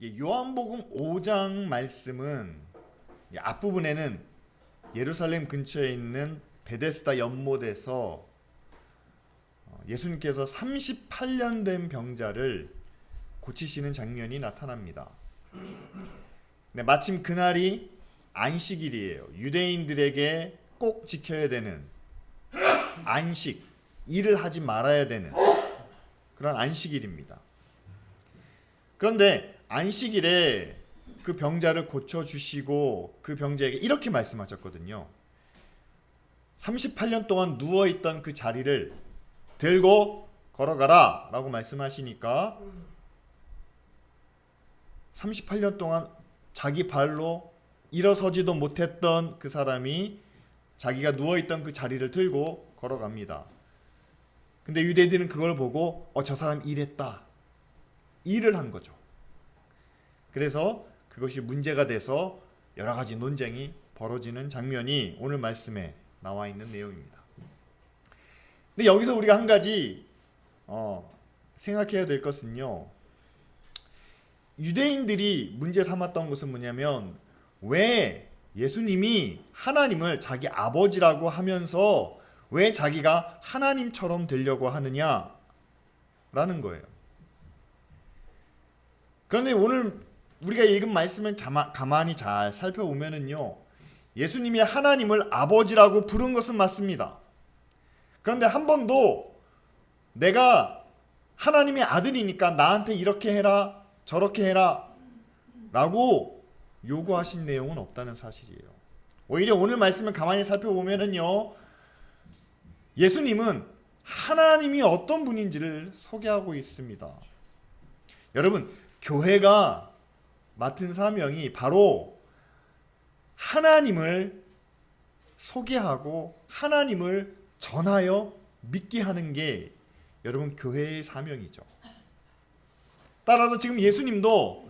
요한복음 5장 말씀은 앞부분에는 예루살렘 근처에 있는 베데스다 연못에서 예수님께서 38년 된 병자를 고치시는 장면이 나타납니다. 네, 마침 그날이 안식일이에요. 유대인들에게 꼭 지켜야 되는 안식, 일을 하지 말아야 되는 그런 안식일입니다. 그런데 안식일에 그 병자를 고쳐주시고 그 병자에게 이렇게 말씀하셨거든요. 38년 동안 누워있던 그 자리를 들고 걸어가라 라고 말씀하시니까 38년 동안 자기 발로 일어서지도 못했던 그 사람이 자기가 누워있던 그 자리를 들고 걸어갑니다. 근데 유대인들은 그걸 보고 저 사람 일했다. 일을 한 거죠. 그래서 그것이 문제가 돼서 여러 가지 논쟁이 벌어지는 장면이 오늘 말씀에 나와 있는 내용입니다. 근데 여기서 우리가 한 가지 생각해야 될 것은요. 유대인들이 문제 삼았던 것은 뭐냐면 왜 예수님이 하나님을 자기 아버지라고 하면서 왜 자기가 하나님처럼 되려고 하느냐라는 거예요. 그런데 오늘 우리가 읽은 말씀을 가만히 잘 살펴보면은요, 예수님이 하나님을 아버지라고 부른 것은 맞습니다. 그런데 한 번도 내가 하나님의 아들이니까 나한테 이렇게 해라 저렇게 해라 라고 요구하신 내용은 없다는 사실이에요. 오히려 오늘 말씀을 가만히 살펴보면은요, 예수님은 하나님이 어떤 분인지를 소개하고 있습니다. 여러분, 교회가 맡은 사명이 바로 하나님을 소개하고 하나님을 전하여 믿게 하는 게 여러분 교회의 사명이죠. 따라서 지금 예수님도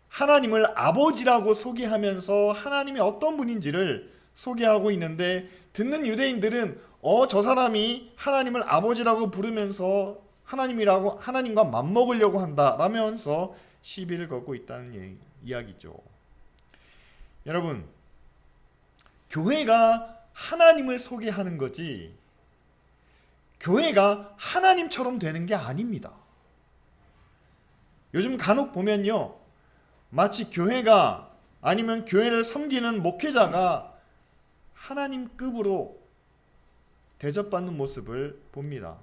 하나님을 아버지라고 소개하면서 하나님이 어떤 분인지를 소개하고 있는데 듣는 유대인들은 저 사람이 하나님을 아버지라고 부르면서 하나님과 맞먹으려고 한다라면서 시비를 걸고 있다는 이야기죠. 여러분, 교회가 하나님을 소개하는 거지 교회가 하나님처럼 되는 게 아닙니다. 요즘 간혹 보면요, 마치 교회가 아니면 교회를 섬기는 목회자가 하나님급으로 대접받는 모습을 봅니다.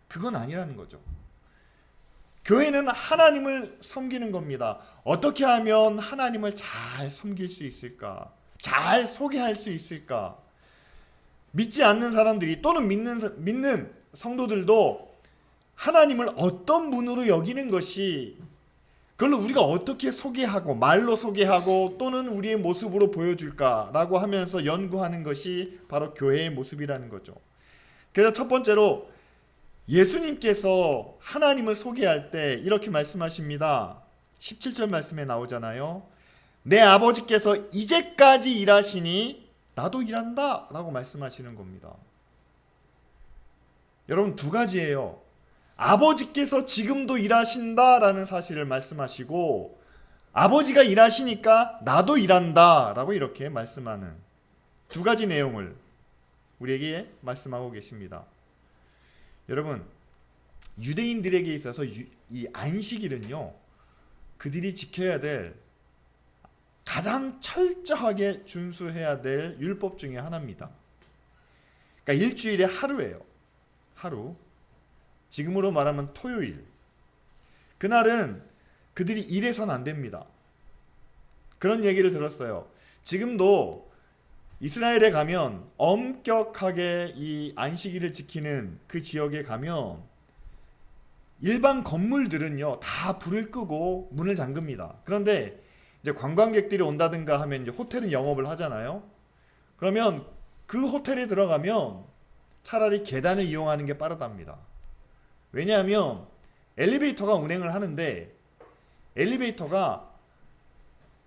그건 아니라는 거죠. 교회는 하나님을 섬기는 겁니다. 어떻게 하면 하나님을 잘 섬길 수 있을까? 잘 소개할 수 있을까? 믿지 않는 사람들이 또는 믿는 성도들도 하나님을 어떤 분으로 여기는 것이 그걸 우리가 어떻게 소개하고 말로 소개하고 또는 우리의 모습으로 보여줄까라고 하면서 연구하는 것이 바로 교회의 모습이라는 거죠. 그래서 첫 번째로 예수님께서 하나님을 소개할 때 이렇게 말씀하십니다. 17절 말씀에 나오잖아요. 내 아버지께서 이제까지 일하시니 나도 일한다 라고 말씀하시는 겁니다. 여러분, 두 가지예요. 아버지께서 지금도 일하신다라는 사실을 말씀하시고 아버지가 일하시니까 나도 일한다 라고 이렇게 말씀하는 두 가지 내용을 우리에게 말씀하고 계십니다. 여러분, 유대인들에게 있어서 이 안식일은요, 그들이 지켜야 될 가장 철저하게 준수해야 될 율법 중에 하나입니다. 그러니까 일주일에 하루예요. 하루. 지금으로 말하면 토요일. 그날은 그들이 일해서는 안 됩니다. 그런 얘기를 들었어요. 지금도 이스라엘에 가면 엄격하게 이 안식일을 지키는 그 지역에 가면 일반 건물들은요 다 불을 끄고 문을 잠급니다. 그런데 이제 관광객들이 온다든가 하면 이제 호텔은 영업을 하잖아요. 그러면 그 호텔에 들어가면 차라리 계단을 이용하는 게 빠르답니다. 왜냐하면 엘리베이터가 운행을 하는데 엘리베이터가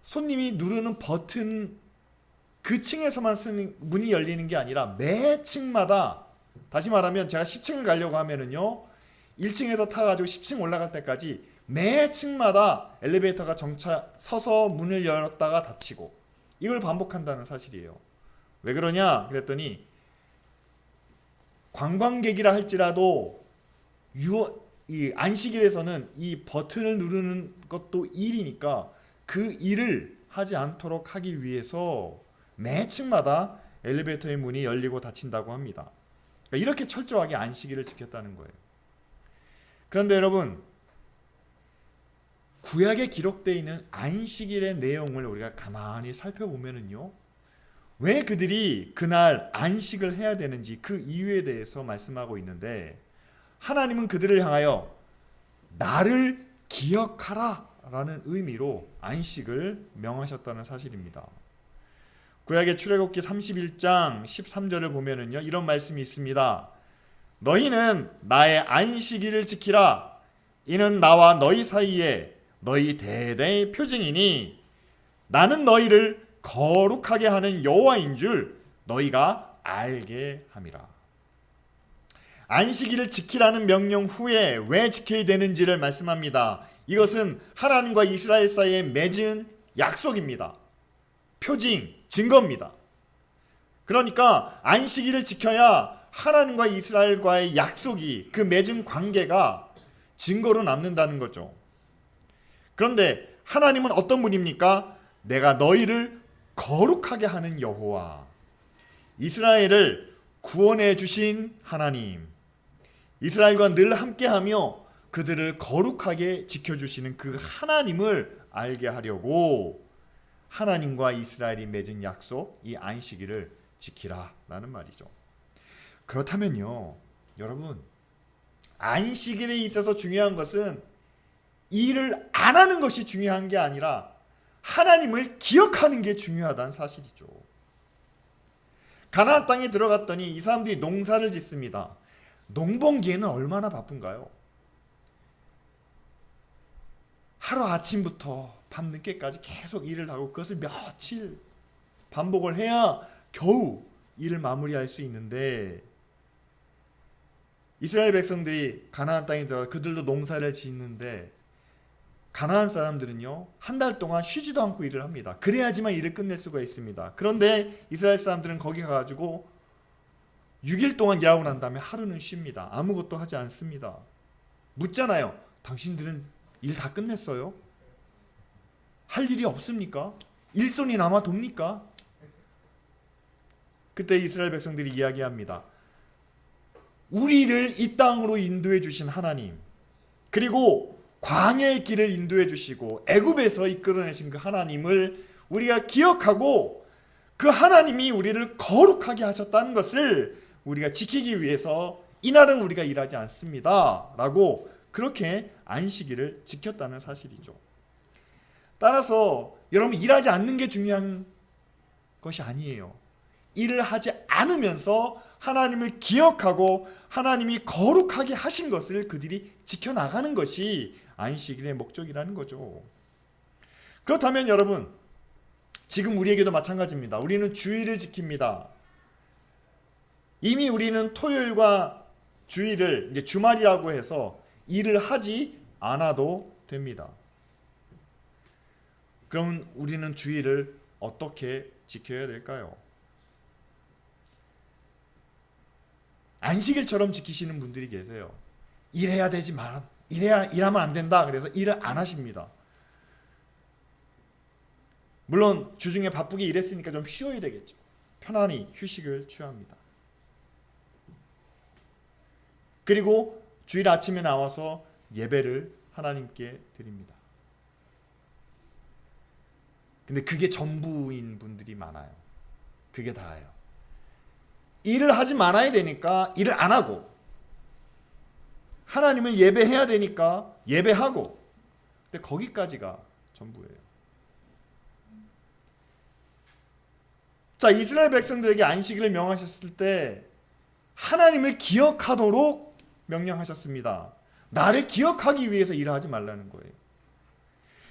손님이 누르는 버튼 그 층에서만 쓰는 문이 열리는 게 아니라 매 층마다, 다시 말하면 제가 10층을 가려고 하면은요 1층에서 타가지고 10층 올라갈 때까지 매 층마다 엘리베이터가 서서 문을 열었다가 닫히고 이걸 반복한다는 사실이에요. 왜 그러냐 그랬더니 관광객이라 할지라도 이 안식일에서는 이 버튼을 누르는 것도 일이니까 그 일을 하지 않도록 하기 위해서 매 층마다 엘리베이터의 문이 열리고 닫힌다고 합니다. 그러니까 이렇게 철저하게 안식일을 지켰다는 거예요. 그런데 여러분, 구약에 기록되어 있는 안식일의 내용을 우리가 가만히 살펴보면은요, 왜 그들이 그날 안식을 해야 되는지 그 이유에 대해서 말씀하고 있는데, 하나님은 그들을 향하여 나를 기억하라 라는 의미로 안식을 명하셨다는 사실입니다. 구약의 출애굽기 31장 13절을 보면은요, 이런 말씀이 있습니다. 너희는 나의 안식일을 지키라. 이는 나와 너희 사이에 너희 대대의 표징이니 나는 너희를 거룩하게 하는 여호와인 줄 너희가 알게 함이라. 안식일을 지키라는 명령 후에 왜 지켜야 되는지를 말씀합니다. 이것은 하나님과 이스라엘 사이에 맺은 약속입니다. 표징, 증거입니다. 그러니까 안식일을 지켜야 하나님과 이스라엘과의 약속이, 그 맺은 관계가 증거로 남는다는 거죠. 그런데 하나님은 어떤 분입니까? 내가 너희를 거룩하게 하는 여호와, 이스라엘을 구원해 주신 하나님, 이스라엘과 늘 함께하며 그들을 거룩하게 지켜주시는 그 하나님을 알게 하려고 하나님과 이스라엘이 맺은 약속, 이 안식일을 지키라 라는 말이죠. 그렇다면요, 여러분, 안식일에 있어서 중요한 것은 일을 안 하는 것이 중요한 게 아니라 하나님을 기억하는 게 중요하다는 사실이죠. 가나안 땅에 들어갔더니 이 사람들이 농사를 짓습니다. 농번기에는 얼마나 바쁜가요? 하루 아침부터 밤늦게까지 계속 일을 하고 그것을 며칠 반복을 해야 겨우 일을 마무리할 수 있는데, 이스라엘 백성들이 가나안 땅에 들어가 그들도 농사를 짓는데 가나안 사람들은요, 한 달 동안 쉬지도 않고 일을 합니다. 그래야지만 일을 끝낼 수가 있습니다. 그런데 이스라엘 사람들은 거기 가가지고 6일 동안 일하고 난 다음에 하루는 쉽니다. 아무것도 하지 않습니다. 묻잖아요. 당신들은 일 다 끝냈어요? 할 일이 없습니까? 일손이 남아 돕니까? 그때 이스라엘 백성들이 이야기합니다. 우리를 이 땅으로 인도해 주신 하나님, 그리고 광야의 길을 인도해 주시고 애굽에서 이끌어내신 그 하나님을 우리가 기억하고 그 하나님이 우리를 거룩하게 하셨다는 것을 우리가 지키기 위해서 이날은 우리가 일하지 않습니다 라고 그렇게 안식일을 지켰다는 사실이죠. 따라서 여러분, 일하지 않는 게 중요한 것이 아니에요. 일을 하지 않으면서 하나님을 기억하고 하나님이 거룩하게 하신 것을 그들이 지켜나가는 것이 안식일의 목적이라는 거죠. 그렇다면 여러분, 지금 우리에게도 마찬가지입니다. 우리는 주일을 지킵니다. 이미 우리는 토요일과 주일을 이제 주말이라고 해서 일을 하지 않아도 됩니다. 그럼 우리는 주일을 어떻게 지켜야 될까요? 안식일처럼 지키시는 분들이 계세요. 일해야 되지 말, 일하면 안 된다. 그래서 일을 안 하십니다. 물론 주중에 바쁘게 일했으니까 좀 쉬어야 되겠죠. 편안히 휴식을 취합니다. 그리고 주일 아침에 나와서 예배를 하나님께 드립니다. 근데 그게 전부인 분들이 많아요. 그게 다예요. 일을 하지 말아야 되니까 일을 안 하고, 하나님을 예배해야 되니까 예배하고, 근데 거기까지가 전부예요. 자, 이스라엘 백성들에게 안식일을 명하셨을 때 하나님을 기억하도록 명령하셨습니다. 나를 기억하기 위해서 일을 하지 말라는 거예요.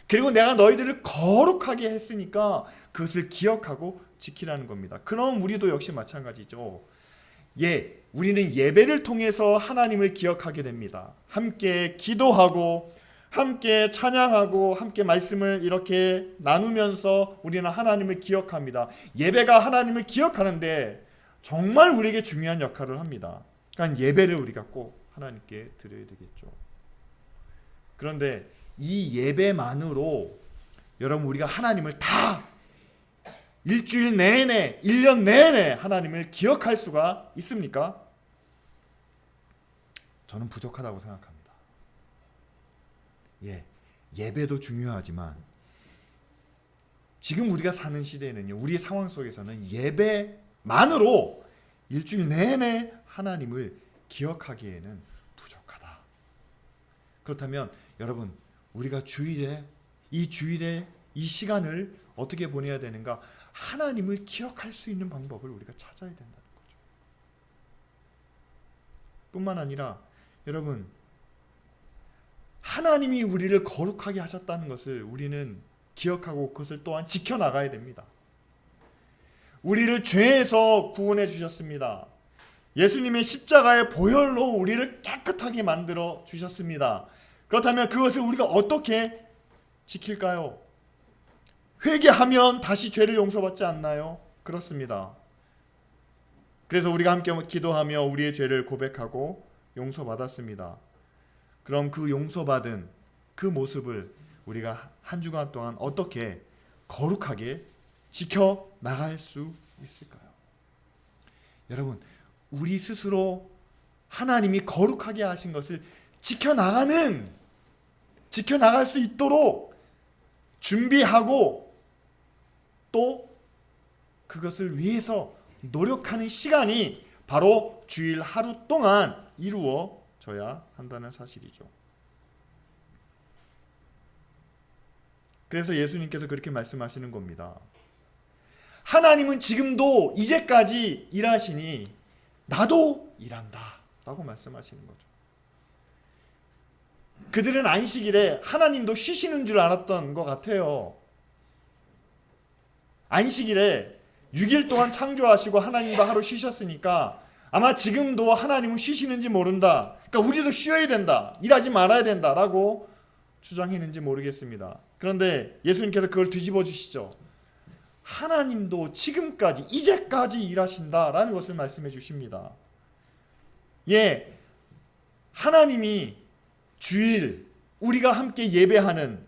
그리고 내가 너희들을 거룩하게 했으니까 그것을 기억하고 지키라는 겁니다. 그럼 우리도 역시 마찬가지죠. 우리는 예배를 통해서 하나님을 기억하게 됩니다. 함께 기도하고 함께 찬양하고 함께 말씀을 이렇게 나누면서 우리는 하나님을 기억합니다. 예배가 하나님을 기억하는데 정말 우리에게 중요한 역할을 합니다. 그러니까 예배를 우리가 꼭 하나님께 드려야 되겠죠. 그런데 이 예배만으로 여러분 우리가 하나님을 다 일주일 내내, 1년 내내 하나님을 기억할 수가 있습니까? 저는 부족하다고 생각합니다. 예배도 중요하지만 지금 우리가 사는 시대에는요, 우리의 상황 속에서는 예배만으로 일주일 내내 하나님을 기억하기에는 부족하다. 그렇다면 여러분, 우리가 주일에 이 시간을 어떻게 보내야 되는가? 하나님을 기억할 수 있는 방법을 우리가 찾아야 된다는 거죠. 뿐만 아니라 여러분, 하나님이 우리를 거룩하게 하셨다는 것을 우리는 기억하고 그것을 또한 지켜나가야 됩니다. 우리를 죄에서 구원해 주셨습니다. 예수님의 십자가의 보혈로 우리를 깨끗하게 만들어 주셨습니다. 그렇다면 그것을 우리가 어떻게 지킬까요? 회개하면 다시 죄를 용서받지 않나요? 그렇습니다. 그래서 우리가 함께 기도하며 우리의 죄를 고백하고 용서받았습니다. 그럼 그 용서받은 그 모습을 우리가 한 주간 동안 어떻게 거룩하게 지켜나갈 수 있을까요? 여러분, 우리 스스로 하나님이 거룩하게 하신 것을 지켜나갈 수 있도록 준비하고 또 그것을 위해서 노력하는 시간이 바로 주일 하루 동안 이루어져야 한다는 사실이죠. 그래서 예수님께서 그렇게 말씀하시는 겁니다. 하나님은 지금도 이제까지 일하시니 나도 일한다 라고 말씀하시는 거죠. 그들은 안식일에 하나님도 쉬시는 줄 알았던 것 같아요. 안식일에 6일 동안 창조하시고 하나님도 하루 쉬셨으니까 아마 지금도 하나님은 쉬시는지 모른다. 그러니까 우리도 쉬어야 된다. 일하지 말아야 된다라고 주장했는지 모르겠습니다. 그런데 예수님께서 그걸 뒤집어 주시죠. 하나님도 지금까지 이제까지 일하신다라는 것을 말씀해 주십니다. 하나님이 주일 우리가 함께 예배하는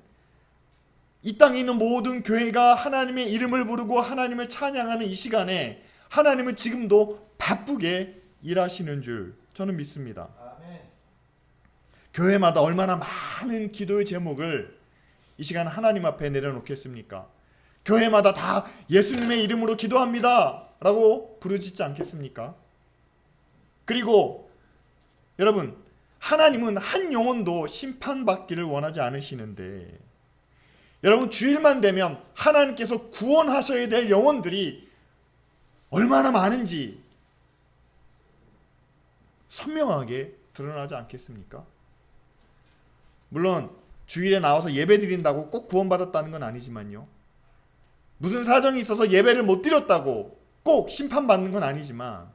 이 땅에 있는 모든 교회가 하나님의 이름을 부르고 하나님을 찬양하는 이 시간에 하나님은 지금도 바쁘게 일하시는 줄 저는 믿습니다. 아멘. 교회마다 얼마나 많은 기도의 제목을 이 시간 하나님 앞에 내려놓겠습니까? 교회마다 다 예수님의 이름으로 기도합니다 라고 부르짖지 않겠습니까? 그리고 여러분, 하나님은 한 영혼도 심판받기를 원하지 않으시는데 여러분, 주일만 되면 하나님께서 구원하셔야 될 영혼들이 얼마나 많은지 선명하게 드러나지 않겠습니까? 물론 주일에 나와서 예배 드린다고 꼭 구원받았다는 건 아니지만요, 무슨 사정이 있어서 예배를 못 드렸다고 꼭 심판받는 건 아니지만,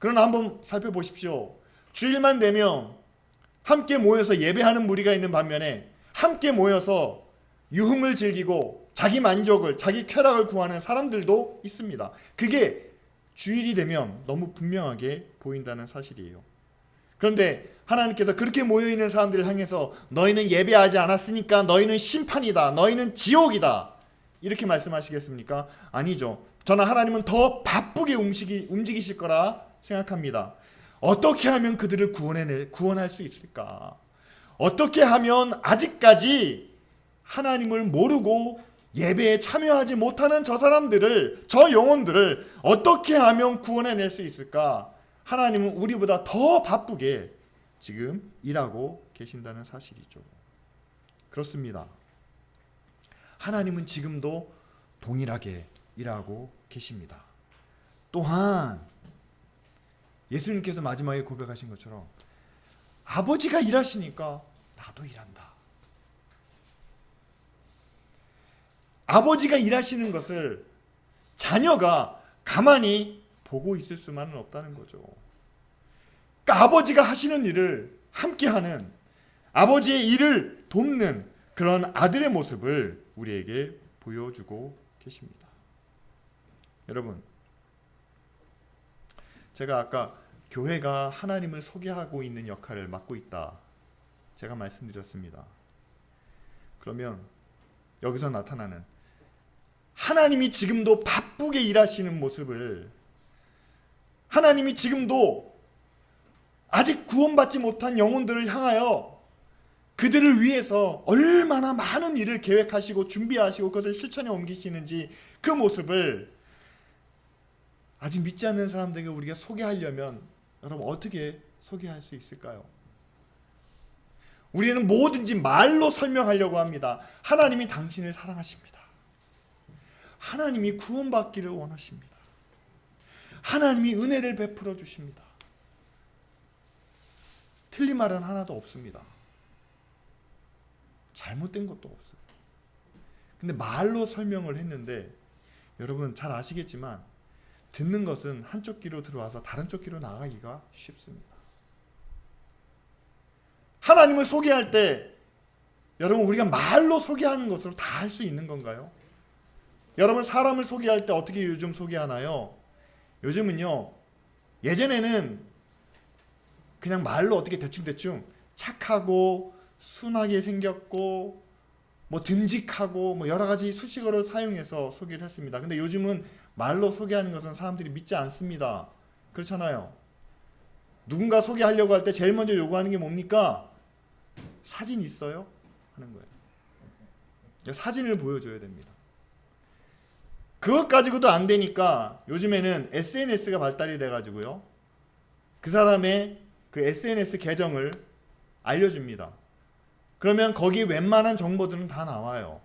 그러나 한번 살펴보십시오. 주일만 되면 함께 모여서 예배하는 무리가 있는 반면에 함께 모여서 유흥을 즐기고 자기 만족을, 자기 쾌락을 구하는 사람들도 있습니다. 그게 주일이 되면 너무 분명하게 보인다는 사실이에요. 그런데 하나님께서 그렇게 모여있는 사람들을 향해서 너희는 예배하지 않았으니까 너희는 심판이다, 너희는 지옥이다 이렇게 말씀하시겠습니까? 아니죠. 저는 하나님은 더 바쁘게 움직이실 거라 생각합니다. 어떻게 하면 그들을 구원할 수 있을까? 어떻게 하면 아직까지 하나님을 모르고 예배에 참여하지 못하는 저 사람들을, 저 영혼들을 어떻게 하면 구원해낼 수 있을까? 하나님은 우리보다 더 바쁘게 지금 일하고 계신다는 사실이죠. 그렇습니다. 하나님은 지금도 동일하게 일하고 계십니다. 또한 예수님께서 마지막에 고백하신 것처럼 아버지가 일하시니까 나도 일한다. 아버지가 일하시는 것을 자녀가 가만히 보고 있을 수만은 없다는 거죠. 그러니까 아버지가 하시는 일을 함께하는, 아버지의 일을 돕는 그런 아들의 모습을 우리에게 보여주고 계십니다. 여러분, 제가 아까 교회가 하나님을 소개하고 있는 역할을 맡고 있다, 제가 말씀드렸습니다. 그러면 여기서 나타나는 하나님이 지금도 바쁘게 일하시는 모습을, 하나님이 지금도 아직 구원받지 못한 영혼들을 향하여 그들을 위해서 얼마나 많은 일을 계획하시고 준비하시고 그것을 실천에 옮기시는지, 그 모습을 아직 믿지 않는 사람들에게 우리가 소개하려면 여러분 어떻게 소개할 수 있을까요? 우리는 뭐든지 말로 설명하려고 합니다. 하나님이 당신을 사랑하십니다. 하나님이 구원받기를 원하십니다. 하나님이 은혜를 베풀어 주십니다. 틀린 말은 하나도 없습니다. 잘못된 것도 없어요. 근데 말로 설명을 했는데 여러분 잘 아시겠지만 듣는 것은 한쪽 귀로 들어와서 다른 쪽 귀로 나가기가 쉽습니다. 하나님을 소개할 때 여러분 우리가 말로 소개하는 것으로 다 할 수 있는 건가요? 여러분 사람을 소개할 때 어떻게 요즘 소개하나요? 요즘은요, 예전에는 그냥 말로 어떻게 대충대충 착하고 순하게 생겼고 뭐 듬직하고 뭐 여러 가지 수식어를 사용해서 소개를 했습니다. 근데 요즘은 말로 소개하는 것은 사람들이 믿지 않습니다. 그렇잖아요. 누군가 소개하려고 할 때 제일 먼저 요구하는 게 뭡니까? 사진 있어요? 하는 거예요. 사진을 보여줘야 됩니다. 그것 가지고도 안 되니까 요즘에는 SNS가 발달이 돼가지고요, 그 사람의 그 SNS 계정을 알려줍니다. 그러면 거기에 웬만한 정보들은 다 나와요.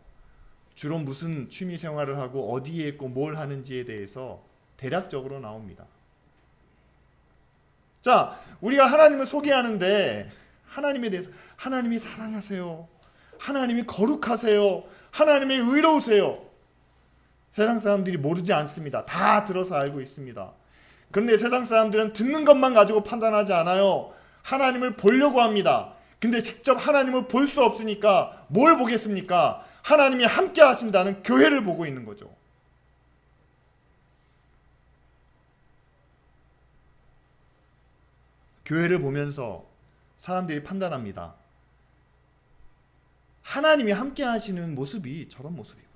주로 무슨 취미 생활을 하고 어디에 있고 뭘 하는지에 대해서 대략적으로 나옵니다. 자, 우리가 하나님을 소개하는데 하나님에 대해서 하나님이 사랑하세요, 하나님이 거룩하세요, 하나님이 의로우세요, 세상 사람들이 모르지 않습니다. 다 들어서 알고 있습니다. 그런데 세상 사람들은 듣는 것만 가지고 판단하지 않아요. 하나님을 보려고 합니다. 근데 직접 하나님을 볼 수 없으니까 뭘 보겠습니까? 하나님이 함께 하신다는 교회를 보고 있는 거죠. 교회를 보면서 사람들이 판단합니다. 하나님이 함께 하시는 모습이 저런 모습이구나.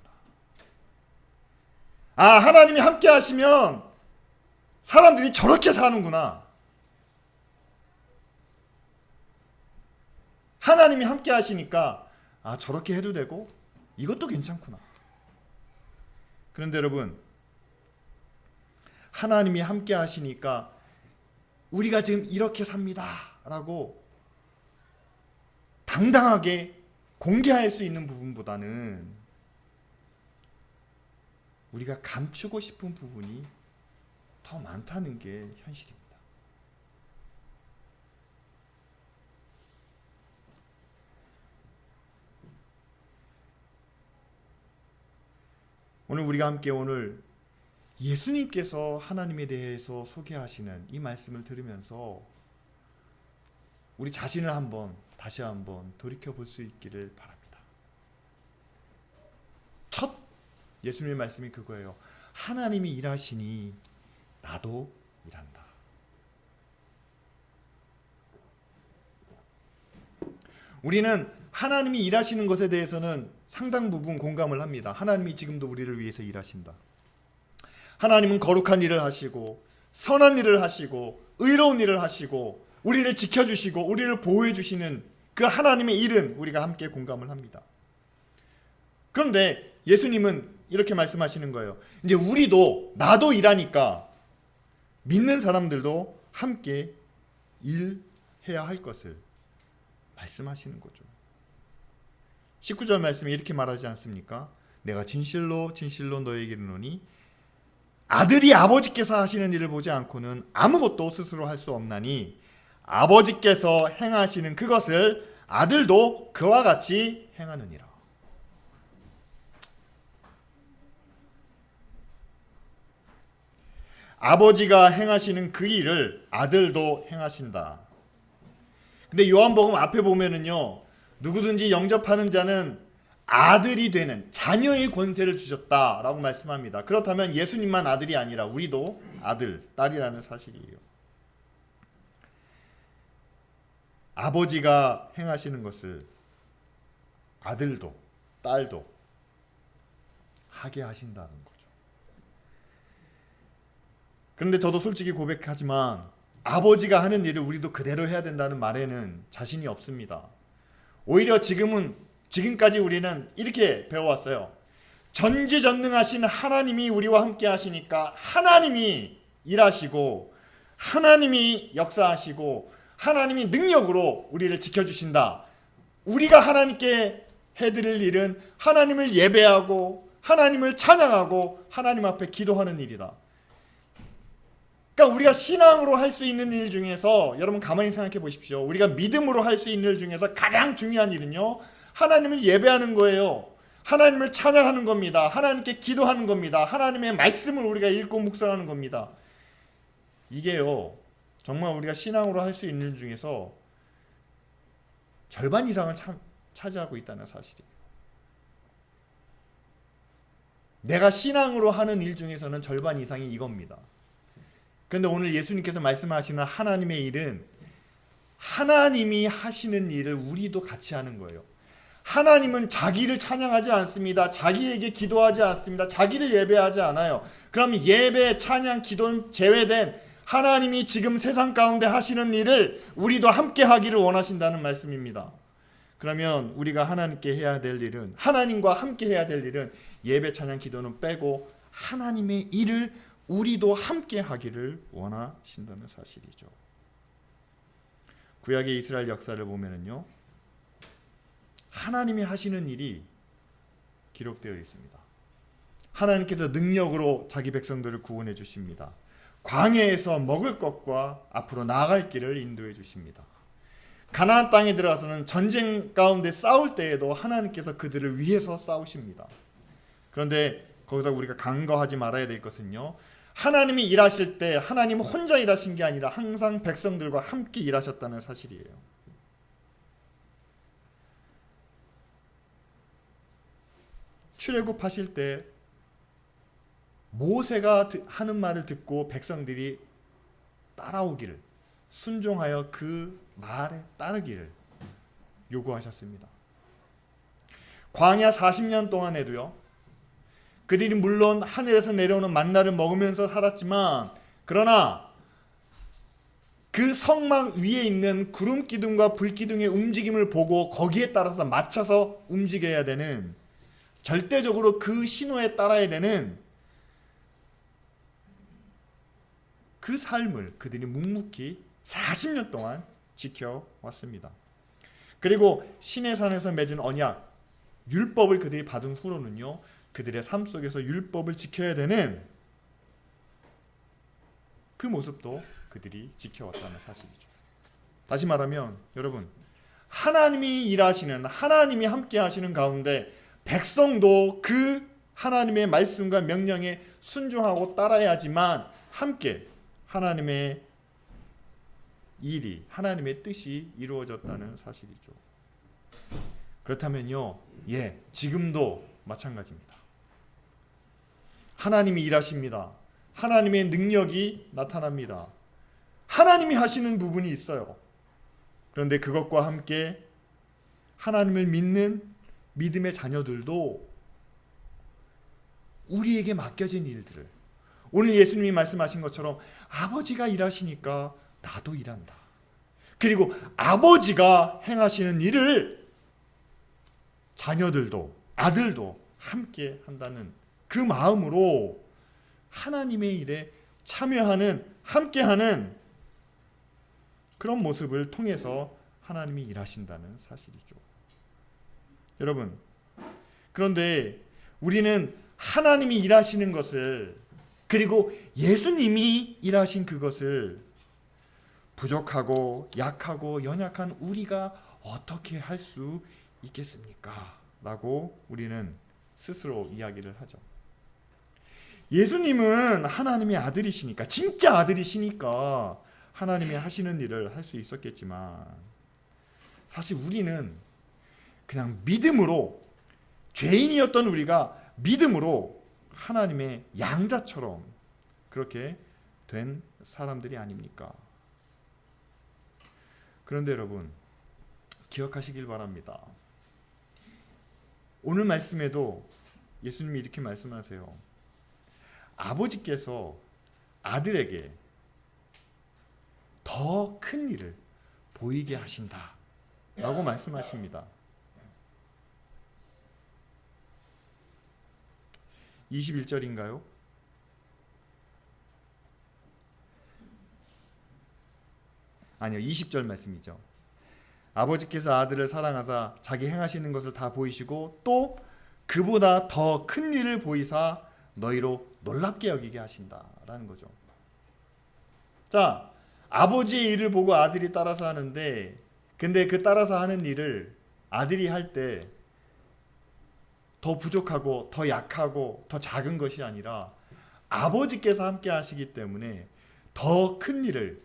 아, 하나님이 함께 하시면 사람들이 저렇게 사는구나. 하나님이 함께 하시니까 아, 저렇게 해도 되고 이것도 괜찮구나. 그런데 여러분, 하나님이 함께 하시니까 우리가 지금 이렇게 삽니다 라고 당당하게 공개할 수 있는 부분보다는 우리가 감추고 싶은 부분이 더 많다는 게 현실입니다. 오늘 우리가 함께 오늘 예수님께서 하나님에 대해서 소개하시는 이 말씀을 들으면서 우리 자신을 다시 한번 돌이켜 볼 수 있기를 바랍니다. 첫 예수님의 말씀이 그거예요. 하나님이 일하시니 나도 일한다. 우리는 하나님이 일하시는 것에 대해서는 상당 부분 공감을 합니다. 하나님이 지금도 우리를 위해서 일하신다. 하나님은 거룩한 일을 하시고 선한 일을 하시고 의로운 일을 하시고 우리를 지켜주시고 우리를 보호해 주시는 그 하나님의 일은 우리가 함께 공감을 합니다. 그런데 예수님은 이렇게 말씀하시는 거예요. 이제 우리도 나도 일하니까 믿는 사람들도 함께 일해야 할 것을 말씀하시는 거죠. 19절 말씀에 이렇게 말하지 않습니까? 내가 진실로 진실로 너에게 이르노니 아들이 아버지께서 하시는 일을 보지 않고는 아무것도 스스로 할 수 없나니 아버지께서 행하시는 그것을 아들도 그와 같이 행하느니라. 아버지가 행하시는 그 일을 아들도 행하신다. 근데 요한복음 앞에 보면은요, 누구든지 영접하는 자는 아들이 되는 자녀의 권세를 주셨다라고 말씀합니다. 그렇다면 예수님만 아들이 아니라 우리도 아들, 딸이라는 사실이에요. 아버지가 행하시는 것을 아들도 딸도 하게 하신다는 거죠. 그런데 저도 솔직히 고백하지만 아버지가 하는 일을 우리도 그대로 해야 된다는 말에는 자신이 없습니다. 오히려 지금까지 우리는 이렇게 배워왔어요. 전지전능하신 하나님이 우리와 함께 하시니까 하나님이 일하시고 하나님이 역사하시고 하나님이 능력으로 우리를 지켜주신다. 우리가 하나님께 해드릴 일은 하나님을 예배하고 하나님을 찬양하고 하나님 앞에 기도하는 일이다. 그러니까 우리가 신앙으로 할 수 있는 일 중에서 여러분 가만히 생각해 보십시오. 우리가 믿음으로 할 수 있는 일 중에서 가장 중요한 일은요, 하나님을 예배하는 거예요. 하나님을 찬양하는 겁니다. 하나님께 기도하는 겁니다. 하나님의 말씀을 우리가 읽고 묵상하는 겁니다. 이게요, 정말 우리가 신앙으로 할 수 있는 일 중에서 절반 이상은 차지하고 있다는 사실이에요. 내가 신앙으로 하는 일 중에서는 절반 이상이 이겁니다. 그런데 오늘 예수님께서 말씀하시는 하나님의 일은 하나님이 하시는 일을 우리도 같이 하는 거예요. 하나님은 자기를 찬양하지 않습니다. 자기에게 기도하지 않습니다. 자기를 예배하지 않아요. 그럼 예배, 찬양, 기도는 제외된 하나님이 지금 세상 가운데 하시는 일을 우리도 함께 하기를 원하신다는 말씀입니다. 그러면 우리가 하나님께 해야 될 일은, 하나님과 함께 해야 될 일은 예배, 찬양, 기도는 빼고 하나님의 일을 우리도 함께 하기를 원하신다는 사실이죠. 구약의 이스라엘 역사를 보면은요, 하나님이 하시는 일이 기록되어 있습니다. 하나님께서 능력으로 자기 백성들을 구원해 주십니다. 광야에서 먹을 것과 앞으로 나아갈 길을 인도해 주십니다. 가나안 땅에 들어가서는 전쟁 가운데 싸울 때에도 하나님께서 그들을 위해서 싸우십니다. 그런데 거기서 우리가 간과하지 말아야 될 것은요, 하나님이 일하실 때 하나님은 혼자 일하신 게 아니라 항상 백성들과 함께 일하셨다는 사실이에요. 출애굽하실 때 모세가 하는 말을 듣고 백성들이 따라오기를, 순종하여 그 말에 따르기를 요구하셨습니다. 광야 40년 동안에도요, 그들이 물론 하늘에서 내려오는 만나를 먹으면서 살았지만, 그러나 그 성막 위에 있는 구름 기둥과 불 기둥의 움직임을 보고 거기에 따라서 맞춰서 움직여야 되는, 절대적으로 그 신호에 따라야 되는 그 삶을 그들이 묵묵히 40년 동안 지켜왔습니다. 그리고 시내산에서 맺은 언약, 율법을 그들이 받은 후로는요, 그들의 삶 속에서 율법을 지켜야 되는 그 모습도 그들이 지켜왔다는 사실이죠. 다시 말하면 여러분, 하나님이 일하시는, 하나님이 함께 하시는 가운데 백성도 그 하나님의 말씀과 명령에 순종하고 따라야지만 함께 하나님의 일이, 하나님의 뜻이 이루어졌다는 사실이죠. 그렇다면요, 지금도 마찬가지입니다. 하나님이 일하십니다. 하나님의 능력이 나타납니다. 하나님이 하시는 부분이 있어요. 그런데 그것과 함께 하나님을 믿는 믿음의 자녀들도 우리에게 맡겨진 일들을, 오늘 예수님이 말씀하신 것처럼 아버지가 일하시니까 나도 일한다. 그리고 아버지가 행하시는 일을 자녀들도, 아들도 함께 한다는 그 마음으로 하나님의 일에 참여하는, 함께하는 그런 모습을 통해서 하나님이 일하신다는 사실이죠. 여러분, 그런데 우리는 하나님이 일하시는 것을, 그리고 예수님이 일하신 그것을 부족하고 약하고 연약한 우리가 어떻게 할 수 있겠습니까? 라고 우리는 스스로 이야기를 하죠. 예수님은 하나님의 아들이시니까, 진짜 아들이시니까 하나님이 하시는 일을 할 수 있었겠지만, 사실 우리는 그냥 믿음으로, 죄인이었던 우리가 믿음으로 하나님의 양자처럼 그렇게 된 사람들이 아닙니까? 그런데 여러분, 기억하시길 바랍니다. 오늘 말씀에도 예수님이 이렇게 말씀하세요. 아버지께서 아들에게 더 큰 일을 보이게 하신다 라고 말씀하십니다. 21절인가요? 아니요, 20절 말씀이죠. 아버지께서 아들을 사랑하사 자기 행하시는 것을 다 보이시고 또 그보다 더 큰 일을 보이사 너희로 놀랍게 여기게 하신다라는 거죠. 자, 아버지의 일을 보고 아들이 따라서 하는데, 근데 그 따라서 하는 일을 아들이 할 때 더 부족하고 더 약하고 더 작은 것이 아니라 아버지께서 함께 하시기 때문에 더 큰 일을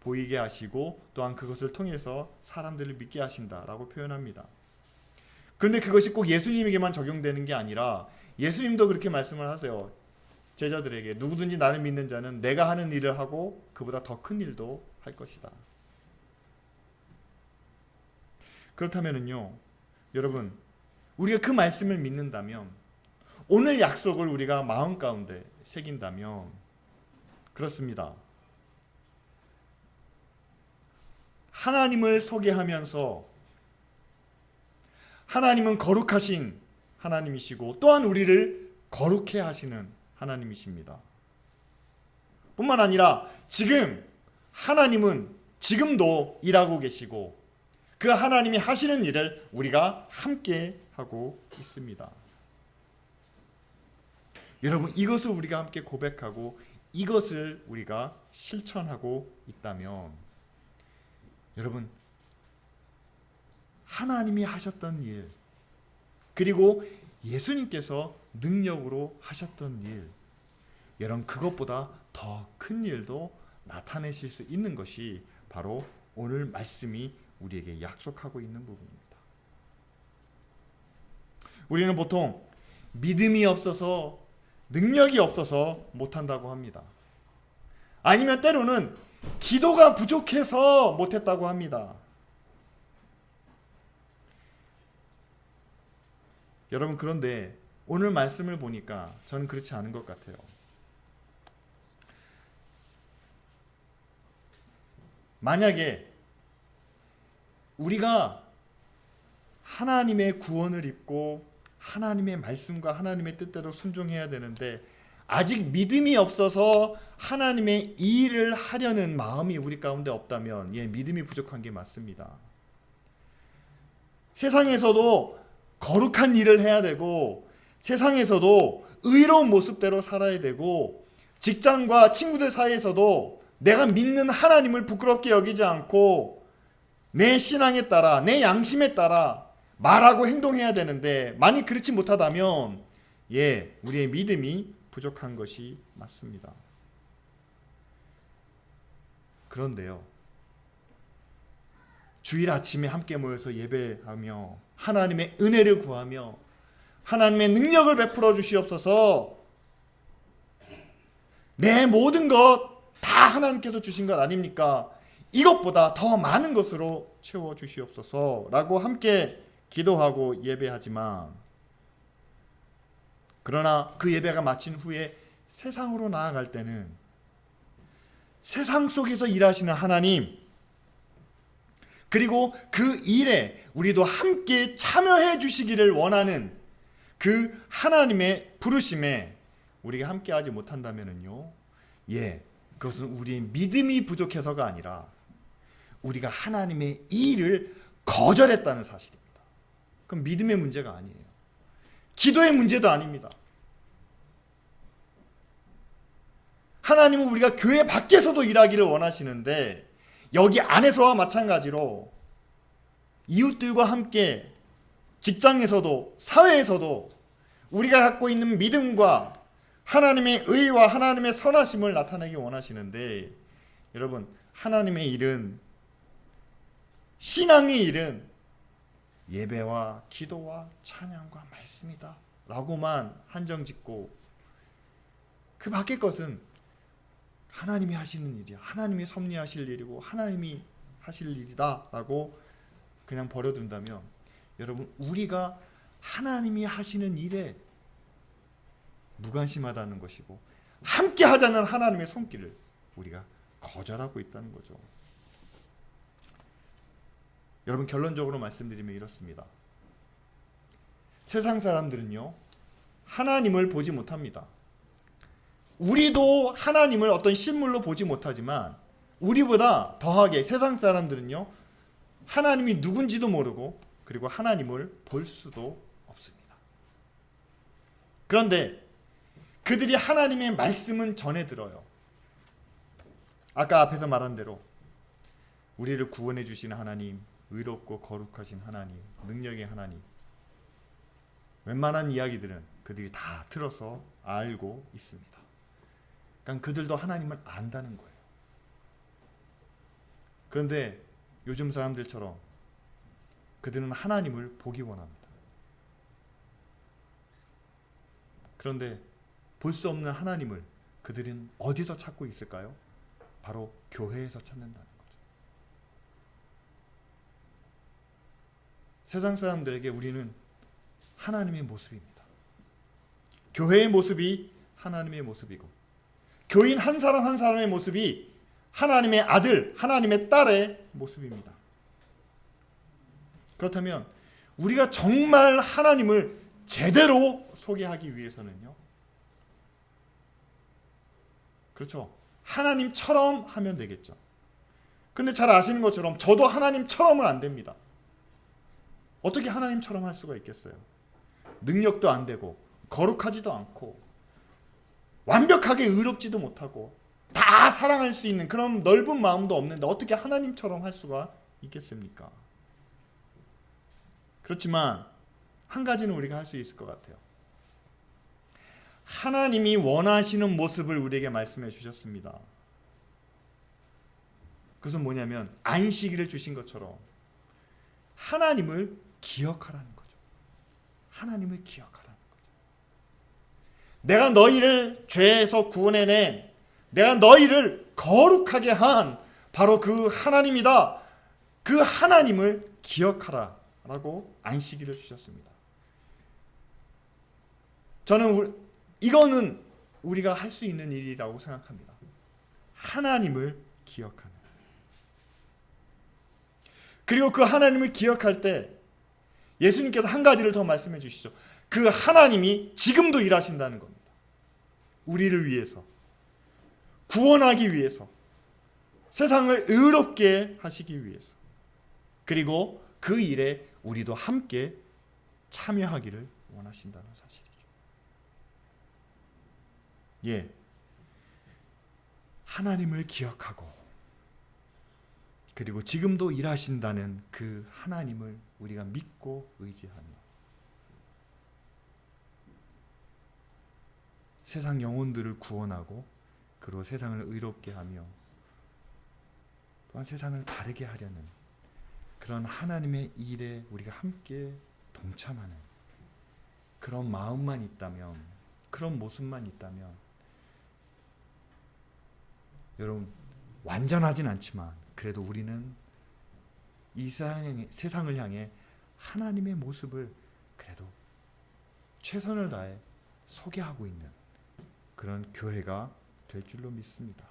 보이게 하시고 또한 그것을 통해서 사람들을 믿게 하신다라고 표현합니다. 그런데 그것이 꼭 예수님에게만 적용되는 게 아니라 예수님도 그렇게 말씀을 하세요. 제자들에게 누구든지 나를 믿는 자는 내가 하는 일을 하고 그보다 더 큰 일도 할 것이다. 그렇다면요, 여러분, 우리가 그 말씀을 믿는다면, 오늘 약속을 우리가 마음 가운데 새긴다면, 그렇습니다. 하나님을 소개하면서 하나님은 거룩하신 하나님이시고 또한 우리를 거룩해 하시는 하나님이십니다. 뿐만 아니라 지금 하나님은 지금도 일하고 계시고 그 하나님이 하시는 일을 우리가 함께 하고 있습니다. 여러분, 이것을 우리가 함께 고백하고 이것을 우리가 실천하고 있다면, 여러분, 하나님이 하셨던 일, 그리고 예수님께서 능력으로 하셨던 일, 여러분, 그것보다 더 큰 일도 나타내실 수 있는 것이 바로 오늘 말씀이 우리에게 약속하고 있는 부분입니다. 우리는 보통 믿음이 없어서, 능력이 없어서 못한다고 합니다. 아니면 때로는 기도가 부족해서 못했다고 합니다. 여러분, 그런데 오늘 말씀을 보니까 저는 그렇지 않은 것 같아요. 만약에 우리가 하나님의 구원을 입고 하나님의 말씀과 하나님의 뜻대로 순종해야 되는데 아직 믿음이 없어서 하나님의 일을 하려는 마음이 우리 가운데 없다면, 믿음이 부족한 게 맞습니다. 세상에서도 거룩한 일을 해야 되고, 세상에서도 의로운 모습대로 살아야 되고, 직장과 친구들 사이에서도 내가 믿는 하나님을 부끄럽게 여기지 않고 내 신앙에 따라, 내 양심에 따라 말하고 행동해야 되는데, 만약 그렇지 못하다면 우리의 믿음이 부족한 것이 맞습니다. 그런데요, 주일 아침에 함께 모여서 예배하며 하나님의 은혜를 구하며 하나님의 능력을 베풀어 주시옵소서, 내 모든 것 다 하나님께서 주신 것 아닙니까? 이것보다 더 많은 것으로 채워 주시옵소서 라고 함께 기도하고 예배하지만, 그러나 그 예배가 마친 후에 세상으로 나아갈 때는 세상 속에서 일하시는 하나님, 그리고 그 일에 우리도 함께 참여해 주시기를 원하는 그 하나님의 부르심에 우리가 함께 하지 못한다면요, 그것은 우리의 믿음이 부족해서가 아니라 우리가 하나님의 일을 거절했다는 사실입니다. 그럼 믿음의 문제가 아니에요. 기도의 문제도 아닙니다. 하나님은 우리가 교회 밖에서도 일하기를 원하시는데, 여기 안에서와 마찬가지로 이웃들과 함께 직장에서도 사회에서도 우리가 갖고 있는 믿음과 하나님의 의와 하나님의 선하심을 나타내기 원하시는데, 여러분, 하나님의 일은, 신앙의 일은 예배와 기도와 찬양과 말씀이다 라고만 한정짓고 그 밖의 것은 하나님이 하시는 일이야, 하나님이 섭리하실 일이고 하나님이 하실 일이다 라고 그냥 버려둔다면 여러분, 우리가 하나님이 하시는 일에 무관심하다는 것이고 함께 하자는 하나님의 손길을 우리가 거절하고 있다는 거죠. 여러분, 결론적으로 말씀드리면 이렇습니다. 세상 사람들은요, 하나님을 보지 못합니다. 우리도 하나님을 어떤 실물로 보지 못하지만 우리보다 더하게 세상 사람들은요, 하나님이 누군지도 모르고 그리고 하나님을 볼 수도 없습니다. 그런데 그들이 하나님의 말씀은 전해 들어요. 아까 앞에서 말한 대로 우리를 구원해 주시는 하나님, 의롭고 거룩하신 하나님, 능력의 하나님, 웬만한 이야기들은 그들이 다 들어서 알고 있습니다. 그러니까 그들도 하나님을 안다는 거예요. 그런데 요즘 사람들처럼 그들은 하나님을 보기 원합니다. 그런데 볼 수 없는 하나님을 그들은 어디서 찾고 있을까요? 바로 교회에서 찾는다는 거죠. 세상 사람들에게 우리는 하나님의 모습입니다. 교회의 모습이 하나님의 모습이고 교인 한 사람 한 사람의 모습이 하나님의 아들, 하나님의 딸의 모습입니다. 그렇다면 우리가 정말 하나님을 제대로 소개하기 위해서는요, 그렇죠, 하나님처럼 하면 되겠죠. 근데 잘 아시는 것처럼 저도 하나님처럼은 안 됩니다. 어떻게 하나님처럼 할 수가 있겠어요? 능력도 안 되고 거룩하지도 않고 완벽하게 의롭지도 못하고 다 사랑할 수 있는 그런 넓은 마음도 없는데 어떻게 하나님처럼 할 수가 있겠습니까? 그렇지만 한 가지는 우리가 할 수 있을 것 같아요. 하나님이 원하시는 모습을 우리에게 말씀해 주셨습니다. 그것은 뭐냐면 안식일을 주신 것처럼 하나님을 기억하라는 거죠. 하나님을 기억하라는 거죠. 내가 너희를 죄에서 구원해낸, 내가 너희를 거룩하게 한 바로 그 하나님이다. 그 하나님을 기억하라 라고 안식일을 주셨습니다. 저는 이거는 우리가 할 수 있는 일이라고 생각합니다. 하나님을 기억하는. 그리고 그 하나님을 기억할 때 예수님께서 한 가지를 더 말씀해 주시죠. 그 하나님이 지금도 일하신다는 겁니다. 우리를 위해서, 구원하기 위해서, 세상을 의롭게 하시기 위해서, 그리고 그 일에 우리도 함께 참여하기를 원하신다는 사실이죠. 예, 하나님을 기억하고 그리고 지금도 일하신다는 그 하나님을 우리가 믿고 의지하며 세상 영혼들을 구원하고 그리고 세상을 의롭게 하며 또한 세상을 바르게 하려는 그런 하나님의 일에 우리가 함께 동참하는 그런 마음만 있다면, 그런 모습만 있다면 여러분, 완전하진 않지만 그래도 우리는 이 세상을 향해 하나님의 모습을 그래도 최선을 다해 소개하고 있는 그런 교회가 될 줄로 믿습니다.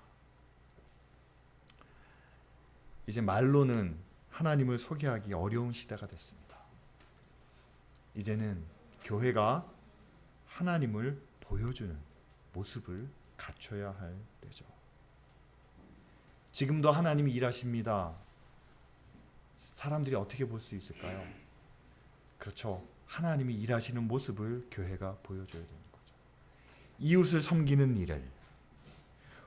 이제 말로는 하나님을 소개하기 어려운 시대가 됐습니다. 이제는 교회가 하나님을 보여주는 모습을 갖춰야 할 때죠. 지금도 하나님이 일하십니다. 사람들이 어떻게 볼 수 있을까요? 그렇죠. 하나님이 일하시는 모습을 교회가 보여줘야 되는 거죠. 이웃을 섬기는 일을,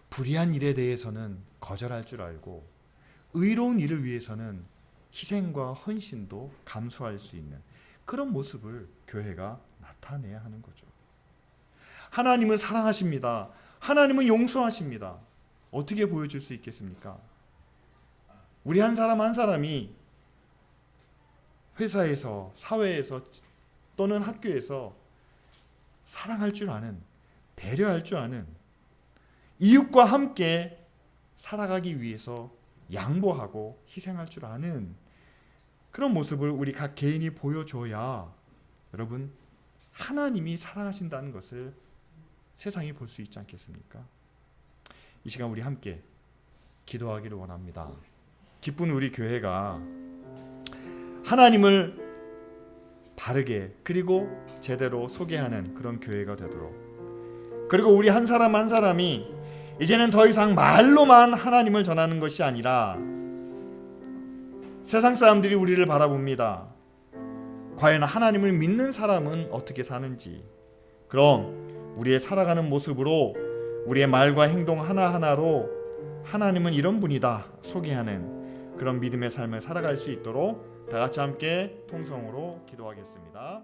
불의한 일에 대해서는 거절할 줄 알고 의로운 일을 위해서는 희생과 헌신도 감수할 수 있는 그런 모습을 교회가 나타내야 하는 거죠. 하나님은 사랑하십니다. 하나님은 용서하십니다. 어떻게 보여줄 수 있겠습니까? 우리 한 사람 한 사람이 회사에서, 사회에서 또는 학교에서 사랑할 줄 아는, 배려할 줄 아는, 이웃과 함께 살아가기 위해서 양보하고 희생할 줄 아는 그런 모습을 우리 각 개인이 보여줘야 여러분 하나님이 사랑하신다는 것을 세상이 볼 수 있지 않겠습니까? 이 시간 우리 함께 기도하기를 원합니다. 기쁜 우리 교회가 하나님을 바르게 그리고 제대로 소개하는 그런 교회가 되도록, 그리고 우리 한 사람 한 사람이 이제는 더 이상 말로만 하나님을 전하는 것이 아니라 세상 사람들이 우리를 바라봅니다. 과연 하나님을 믿는 사람은 어떻게 사는지, 그럼 우리의 살아가는 모습으로 우리의 말과 행동 하나하나로 하나님은 이런 분이다 소개하는 그런 믿음의 삶을 살아갈 수 있도록 다 같이 함께 통성으로 기도하겠습니다.